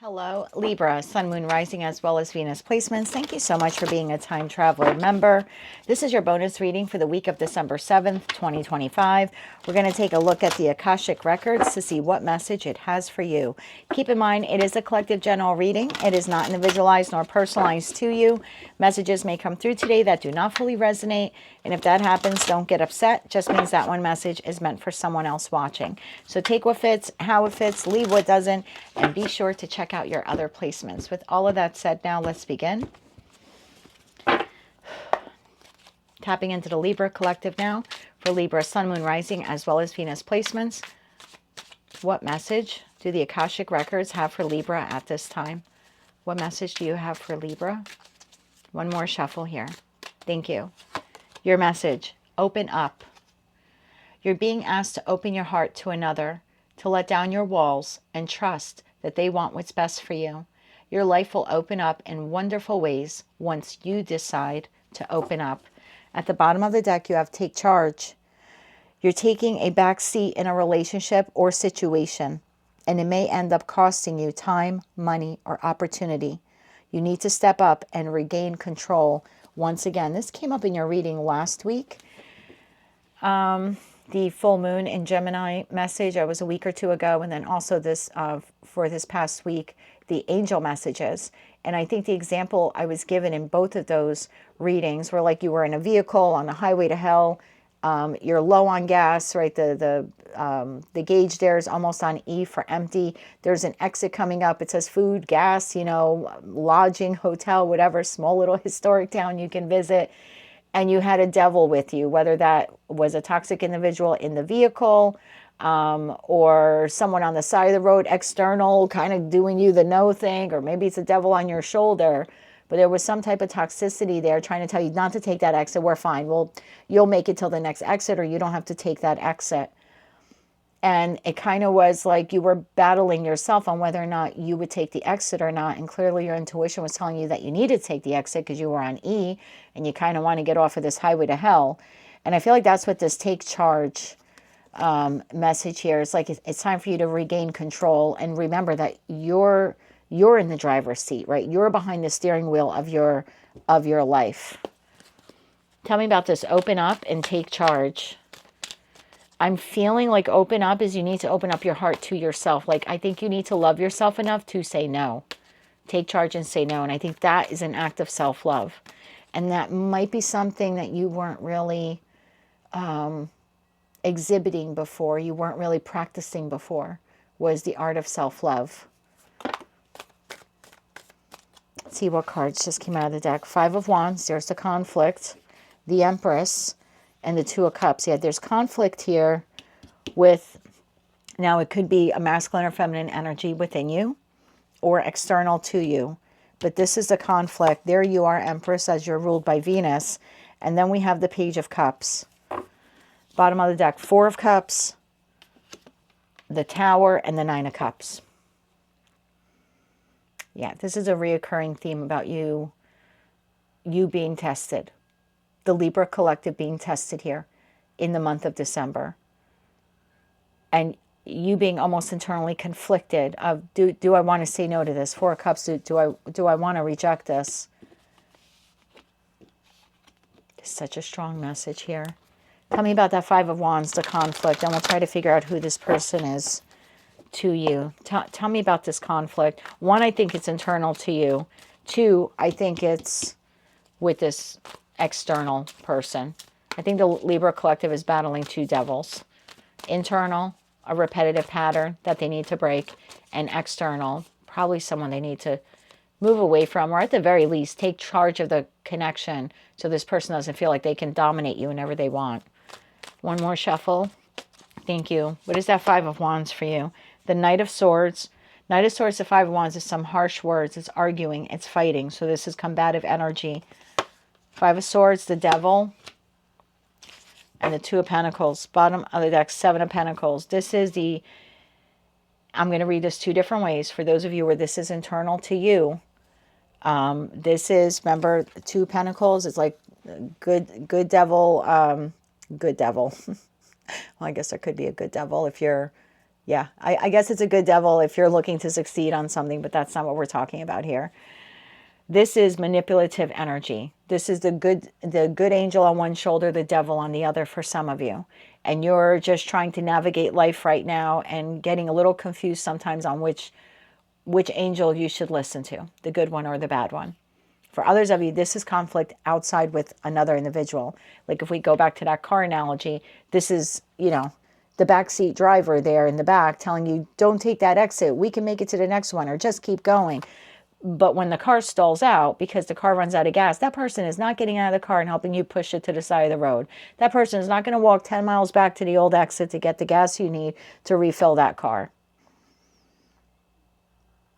Hello, Libra, Sun, Moon, Rising, as well as Venus placements. Thank you so much for being a Time Traveler member. This is your bonus reading for the week of December 7th, 2025. We're going to take a look at the Akashic Records to see what message it has for you. Keep in mind, it is a collective general reading. It is not individualized nor personalized to you. Messages may come through today that do not fully resonate. And if that happens, don't get upset. Just means that one message is meant for someone else watching. So take what fits, how it fits, leave what doesn't, and be sure to check out your other placements. With all of that said, now let's begin. Tapping into the Libra collective now for Libra, Sun, Moon, Rising, as well as Venus placements. What message do the Akashic Records have for Libra at this time? What message do you have for Libra? One more shuffle here. Thank you. Your message, open up. You're being asked to open your heart to another, to let down your walls and trust that they want what's best for you. Your life will open up in wonderful ways once you decide to open up. At the bottom of the deck, you have take charge. You're taking a back seat in a relationship or situation, and it may end up costing you time, money, or opportunity. You need to step up and regain control. Once again, this came up in your reading last week. The full moon in Gemini message, I was a week or two ago, and then also this for this past week, the angel messages. And I think the example I was given in both of those readings were like you were in a vehicle on the highway to hell. You're low on gas, right? The gauge there is almost on E for empty. There's an exit coming up. It says food, gas, lodging, hotel, whatever, small little historic town you can visit. And you had a devil with you, whether that was a toxic individual in the vehicle or someone on the side of the road, external, kind of doing you the no thing, or maybe it's a devil on your shoulder. But there was some type of toxicity there trying to tell you not to take that exit. We're fine. Well, you'll make it till the next exit, or you don't have to take that exit. And it kind of was like you were battling yourself on whether or not you would take the exit or not. And clearly your intuition was telling you that you needed to take the exit because you were on E and you kind of want to get off of this highway to hell. And I feel like that's what this take charge message here is like. It's time for you to regain control and remember that you're in the driver's seat, right? You're behind the steering wheel of your life. Tell me about this. Open up and take charge. I'm feeling like open up is you need to open up your heart to yourself. Like, I think you need to love yourself enough to say no. Take charge and say no. And I think that is an act of self-love. And that might be something that you weren't really exhibiting before. You weren't really practicing before, was the art of self-love. Let's see what cards just came out of the deck. Five of Wands. There's the conflict. The Empress. And the Two of Cups. Yeah, there's conflict here with, now it could be a masculine or feminine energy within you or external to you. But this is the conflict. There you are, Empress, as you're ruled by Venus. And then we have the Page of Cups. Bottom of the deck, Four of Cups, the Tower, and the Nine of Cups. Yeah, this is a reoccurring theme about you being tested. The Libra collective being tested here in the month of December. And you being almost internally conflicted of, do I want to say no to this? Four of Cups, do I want to reject this? It's such a strong message here. Tell me about that Five of Wands, the conflict, and we'll try to figure out who this person is to you. Tell me about this conflict. One, I think it's internal to you. Two, I think it's with this external person. I think the Libra collective is battling two devils. Internal, a repetitive pattern that they need to break, and external, probably someone they need to move away from, or at the very least take charge of the connection so this person doesn't feel like they can dominate you whenever they want. One more shuffle. Thank you. What is that Five of Wands for you? The Knight of Swords. Knight of Swords, the Five of Wands is some harsh words. It's arguing. It's fighting. So this is combative energy. Five of Swords, the Devil, and the Two of Pentacles. Bottom of the deck, Seven of Pentacles. This is the, I'm going to read this two different ways. For those of you where this is internal to you, this is, remember, Two of Pentacles. It's like good devil, good devil. Well, I guess there could be a good devil if you're Yeah, I guess it's a good devil if you're looking to succeed on something, but that's not what we're talking about here. This is manipulative energy. This is the good angel on one shoulder, the devil on the other for some of you. And you're just trying to navigate life right now and getting a little confused sometimes on which angel you should listen to, the good one or the bad one. For others of you, this is conflict outside with another individual. Like if we go back to that car analogy, this is, the backseat driver there in the back telling you, don't take that exit. We can make it to the next one, or just keep going. But when the car stalls out because the car runs out of gas, that person is not getting out of the car and helping you push it to the side of the road. That person is not going to walk 10 miles back to the old exit to get the gas you need to refill that car.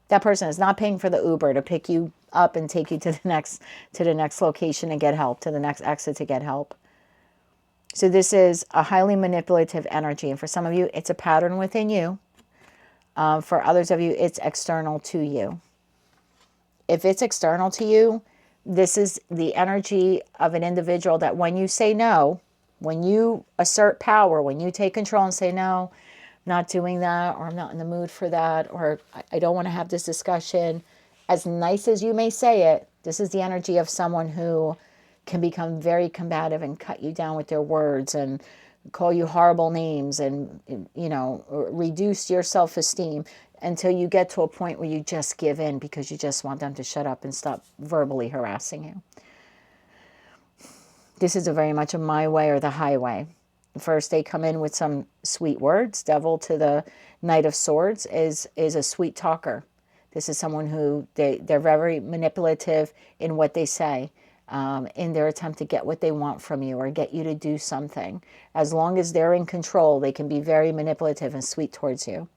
That person is not paying for the Uber to pick you up and take you to the next location and get help, to the next exit to get help. So this is a highly manipulative energy. And for some of you, it's a pattern within you. For others of you, it's external to you. If it's external to you, this is the energy of an individual that when you say no, when you assert power, when you take control and say, no, I'm not doing that, or I'm not in the mood for that, or I don't want to have this discussion, as nice as you may say it, this is the energy of someone who can become very combative and cut you down with their words and call you horrible names and, reduce your self-esteem until you get to a point where you just give in because you just want them to shut up and stop verbally harassing you. This is a very much a my way or the highway. First, they come in with some sweet words. Devil to the Knight of Swords is a sweet talker. This is someone who they're very manipulative in what they say, in their attempt to get what they want from you or get you to do something. As long as they're in control, they can be very manipulative and sweet towards you.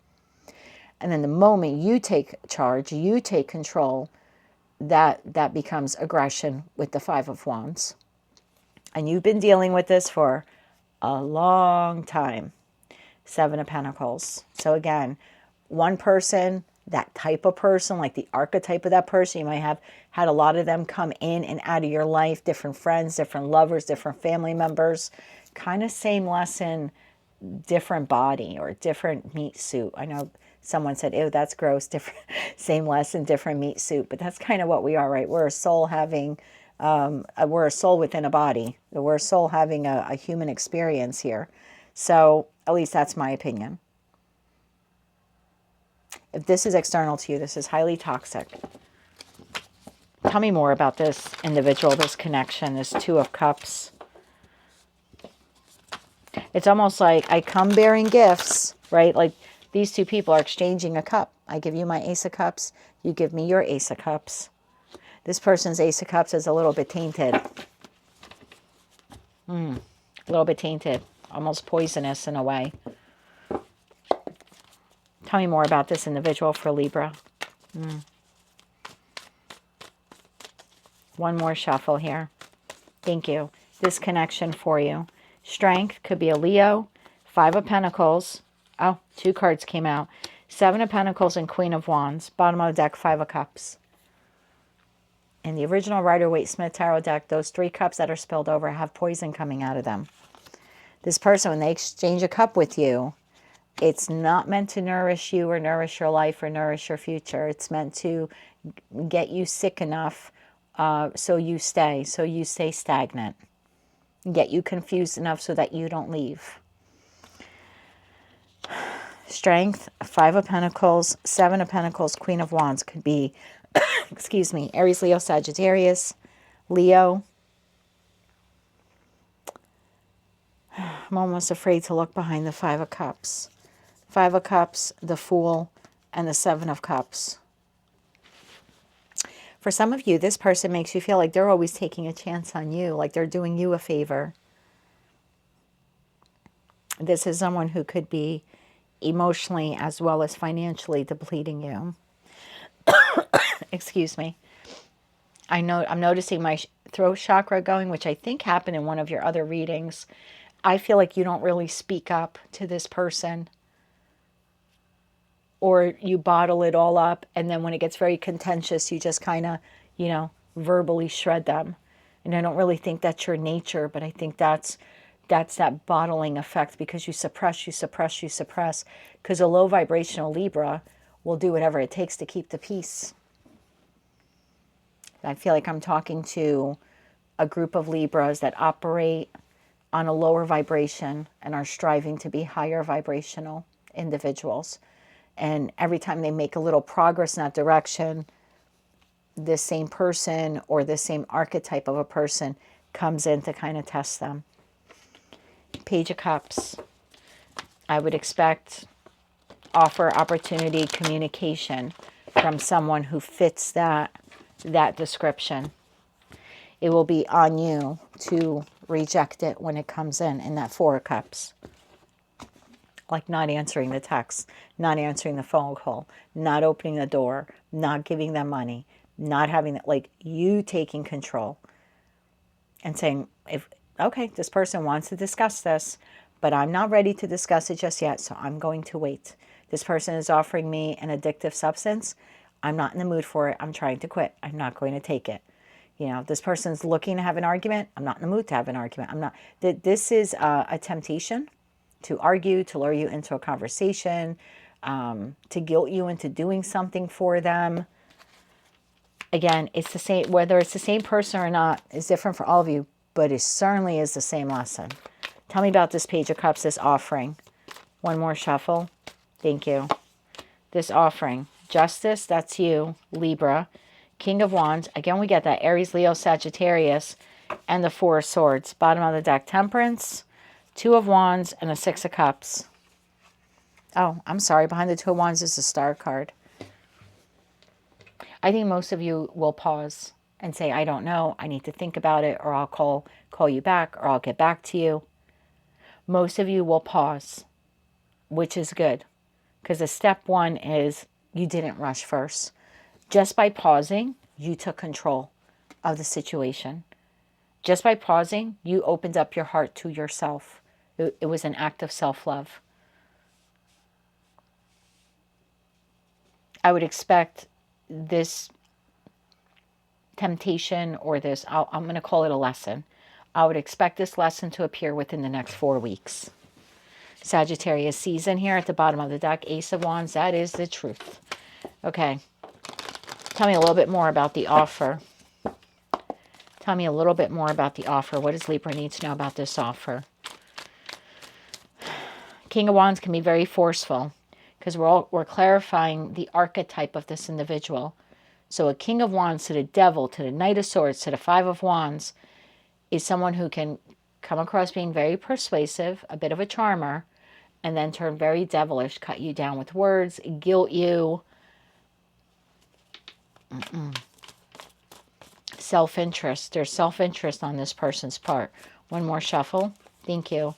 And then the moment you take charge, you take control, that becomes aggression with the Five of Wands. And you've been dealing with this for a long time. Seven of Pentacles. So again, one person, that type of person, like the archetype of that person, you might have had a lot of them come in and out of your life, different friends, different lovers, different family members, kind of same lesson, different body or different meat suit. I know someone said, ew, that's gross, different, same lesson, different meat suit, but that's kind of what we are, right? We're a soul having, we're a soul within a body. We're a soul having a human experience here. So at least that's my opinion. If this is external to you, this is highly toxic. Tell me more about this individual, this connection, this Two of Cups. It's almost like I come bearing gifts, right? Like these two people are exchanging a cup. I give you my Ace of Cups. You give me your Ace of Cups. This person's Ace of Cups is a little bit tainted. A little bit tainted. Almost poisonous in a way. Tell me more about this individual for Libra. One more shuffle here. Thank you. This connection for you. Strength could be a Leo. Five of Pentacles. Oh, two cards came out. Seven of Pentacles and Queen of Wands. Bottom of the deck, Five of Cups. In the original Rider-Waite-Smith Tarot deck, those three cups that are spilled over have poison coming out of them. This person, when they exchange a cup with you, it's not meant to nourish you or nourish your life or nourish your future. It's meant to get you sick enough so you stay stagnant. Get you confused enough so that you don't leave. Strength, Five of Pentacles, Seven of Pentacles, Queen of Wands could be, excuse me, Aries, Leo, Sagittarius, Leo. I'm almost afraid to look behind the Five of Cups. Five of Cups, the Fool, and the Seven of Cups. For some of you, this person makes you feel like they're always taking a chance on you, like they're doing you a favor. This is someone who could be emotionally as well as financially depleting you. Excuse me. I'm noticing my throat chakra going, which I think happened in one of your other readings. I feel like you don't really speak up to this person, or you bottle it all up, and then when it gets very contentious, you just kind of, verbally shred them. And I don't really think that's your nature, but I think that's That's that bottling effect, because you suppress, because a low vibrational Libra will do whatever it takes to keep the peace. I feel like I'm talking to a group of Libras that operate on a lower vibration and are striving to be higher vibrational individuals. And every time they make a little progress in that direction, this same person or the same archetype of a person comes in to kind of test them. Page of Cups. I would expect offer, opportunity, communication from someone who fits that description. It will be on you to reject it when it comes in that Four of Cups. Like not answering the text, not answering the phone call, not opening the door, not giving them money, not having that, like you taking control and saying, okay, this person wants to discuss this, but I'm not ready to discuss it just yet, so I'm going to wait. This person is offering me an addictive substance. I'm not in the mood for it. I'm trying to quit. I'm not going to take it. You know, this person's looking to have an argument. I'm not in the mood to have an argument. I'm not. This is a temptation to argue, to lure you into a conversation, to guilt you into doing something for them. Again, it's the same, whether it's the same person or not is different for all of you, but it certainly is the same lesson. Tell me about this Page of Cups, this offering. One more shuffle. Thank you. This offering. Justice, that's you, Libra. King of Wands. Again, we get that Aries, Leo, Sagittarius, and the Four of Swords. Bottom of the deck, Temperance, Two of Wands, and the Six of Cups. Oh, I'm sorry. Behind the Two of Wands is the Star card. I think most of you will pause and say, I don't know. I need to think about it, or I'll call you back, or I'll get back to you. Most of you will pause, which is good, because the step one is you didn't rush first. Just by pausing, you took control of the situation. Just by pausing, you opened up your heart to yourself. It was an act of self-love. I would expect this temptation, or this, I'm going to call it a lesson. I would expect this lesson to appear within the next 4 weeks. Sagittarius season here at the bottom of the deck, Ace of Wands, that is the truth. Okay. Tell me a little bit more about the offer. Tell me a little bit more about the offer. What does Libra need to know about this offer? King of Wands can be very forceful, because we're clarifying the archetype of this individual. So a King of Wands to the Devil, to the Knight of Swords, to the Five of Wands is someone who can come across being very persuasive, a bit of a charmer, and then turn very devilish, cut you down with words, guilt you. Self-interest. There's self-interest on this person's part. One more shuffle. Thank you.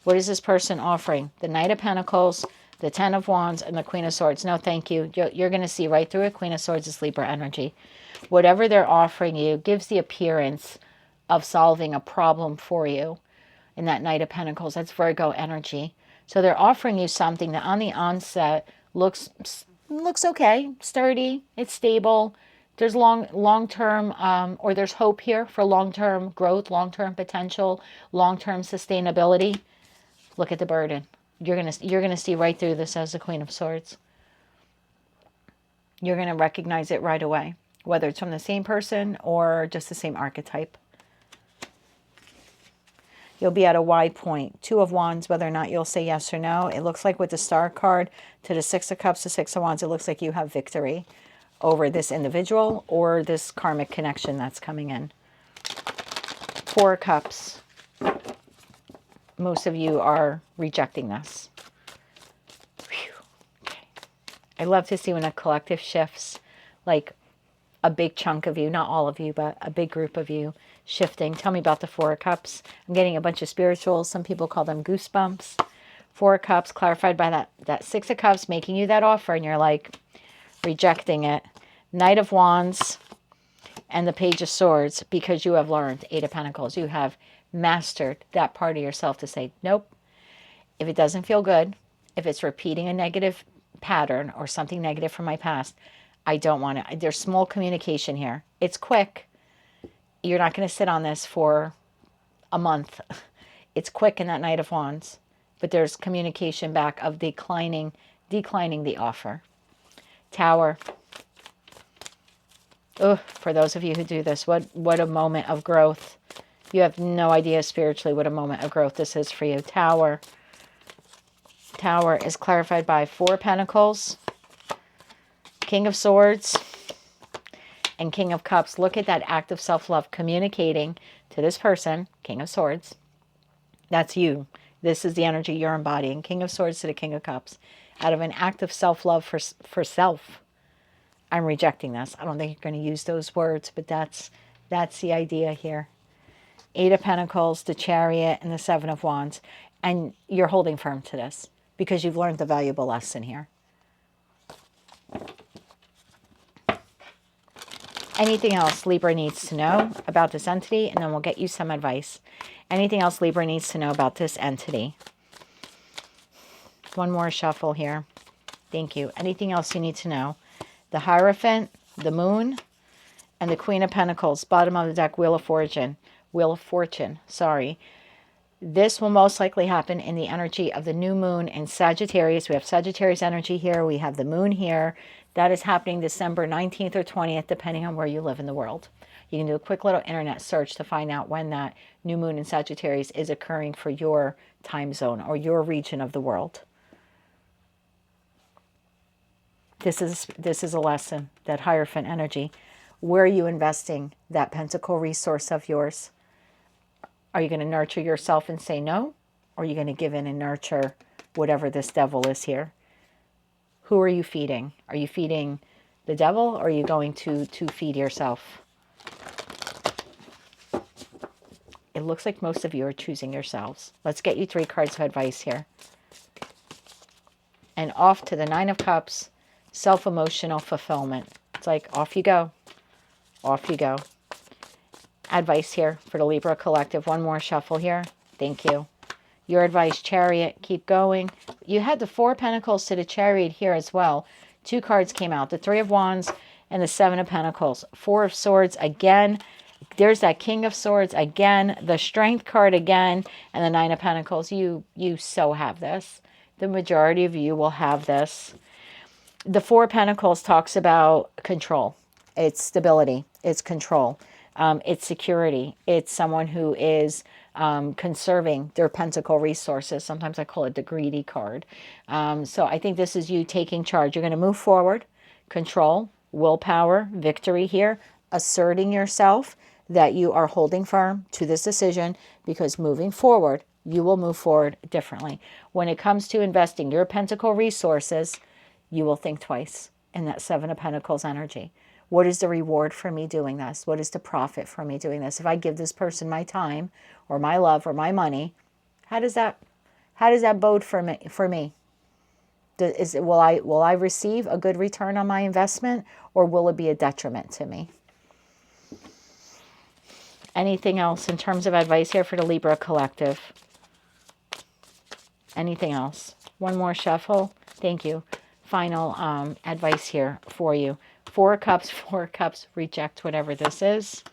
What is this person offering? The Knight of Pentacles, the Ten of Wands, and the Queen of Swords. No, thank you. You're going to see right through it. Queen of Swords is Libra energy. Whatever they're offering you gives the appearance of solving a problem for you. And that Knight of Pentacles, that's Virgo energy. So they're offering you something that on the onset looks okay, sturdy, it's stable. There's long-term, or there's hope here for long-term growth, long-term potential, long-term sustainability. Look at the burden. You're gonna see right through this as the Queen of Swords. You're gonna recognize it right away, whether it's from the same person or just the same archetype. You'll be at a wide point. Two of Wands, whether or not you'll say yes or no. It looks like with the Star card to the Six of Cups, the Six of Wands, it looks like you have victory over this individual or this karmic connection that's coming in. Four of Cups. Most of you are rejecting this. Whew. Okay. I love to see when a collective shifts, like a big chunk of you, not all of you, but a big group of you shifting. Tell me about the Four of Cups. I'm getting a bunch of spirituals. Some people call them goosebumps. Four of Cups clarified by that Six of Cups making you that offer, and you're like rejecting it. Knight of Wands and the Page of Swords, because you have learned. Eight of Pentacles. You have mastered that part of yourself to say, nope. If it doesn't feel good, if it's repeating a negative pattern or something negative from my past, I don't want it. There's small communication here. It's quick. You're not going to sit on this for a month. It's quick in that Knight of Wands, but there's communication back of declining the offer. Tower. Oh, for those of you who do this, what a moment of growth. You have no idea spiritually what a moment of growth this is for you. Tower. Tower is clarified by 4 of Pentacles, King of Swords, and King of Cups. Look at that act of self-love, communicating to this person, King of Swords. That's you. This is the energy you're embodying. King of Swords to the King of Cups. Out of an act of self-love for self. I'm rejecting this. I don't think you're going to use those words, but that's the idea here. 8 of Pentacles, the Chariot, and the 7 of Wands. And you're holding firm to this because you've learned the valuable lesson here. Anything else Libra needs to know about this entity, and then we'll get you some advice. Anything else Libra needs to know about this entity? One more shuffle here. Thank you. Anything else you need to know? The Hierophant, the Moon, and the Queen of Pentacles. Bottom of the deck, Wheel of Fortune. Wheel of Fortune, sorry. This will most likely happen in the energy of the new moon in Sagittarius. We have Sagittarius energy here. We have the moon here. That is happening December 19th or 20th, depending on where you live in the world. You can do a quick little internet search to find out when that new moon in Sagittarius is occurring for your time zone or your region of the world. This is a lesson, that Hierophant energy. Where are you investing that pentacle resource of yours? Are you going to nurture yourself and say no? Or are you going to give in and nurture whatever this devil is here? Who are you feeding? Are you feeding the devil, or are you going to feed yourself? It looks like most of you are choosing yourselves. Let's get you 3 cards of advice here. And off to the 9 of Cups, self-emotional fulfillment. It's like, off you go. Off you go. Advice here for the Libra collective. One more shuffle here. Thank you. Your advice, Chariot, keep going. You had the 4 of Pentacles to the Chariot here as well. 2 cards came out, the 3 of Wands and the 7 of Pentacles. 4 of Swords again. There's that King of Swords again, the Strength card again, and the 9 of Pentacles. You so have this. The majority of you will have this. The 4 of Pentacles talks about control. It's stability. It's control. It's security. It's someone who is conserving their pentacle resources. Sometimes I call it the greedy card. So I think this is you taking charge. You're going to move forward. Control, willpower, victory here. Asserting yourself that you are holding firm to this decision, because moving forward, you will move forward differently. When it comes to investing your pentacle resources, you will think twice in that 7 of Pentacles energy. What is the reward for me doing this? What is the profit for me doing this? If I give this person my time or my love or my money, how does that bode for me? Will I receive a good return on my investment, or will it be a detriment to me? Anything else in terms of advice here for the Libra collective? Anything else? One more shuffle. Thank you. Final advice here for you. 4 of Cups, 4 of Cups, reject whatever this is.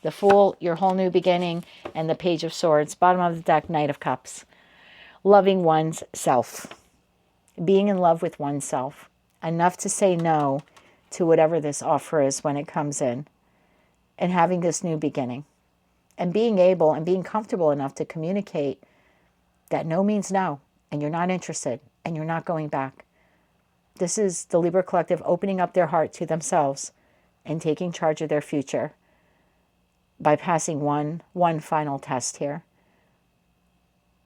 The Fool, your whole new beginning, and the Page of Swords. Bottom of the deck, Knight of Cups. Loving one's self. Being in love with oneself. Enough to say no to whatever this offer is when it comes in. And having this new beginning. And being able and being comfortable enough to communicate that no means no. And you're not interested. And you're not going back. This is the Libra collective opening up their heart to themselves and taking charge of their future by passing one final test here.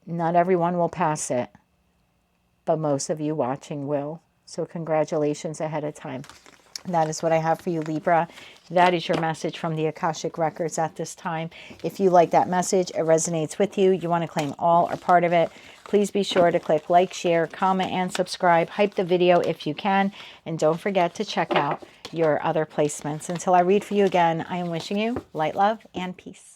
Not everyone will pass it, but most of you watching will. So congratulations ahead of time. That is what I have for you, Libra. That is your message from the Akashic Records at this time. If you like that message, it resonates with you, you want to claim all or part of it, please be sure to click like, share, comment, and subscribe. Hype the video if you can. And don't forget to check out your other placements. Until I read for you again, I am wishing you light, love, and peace.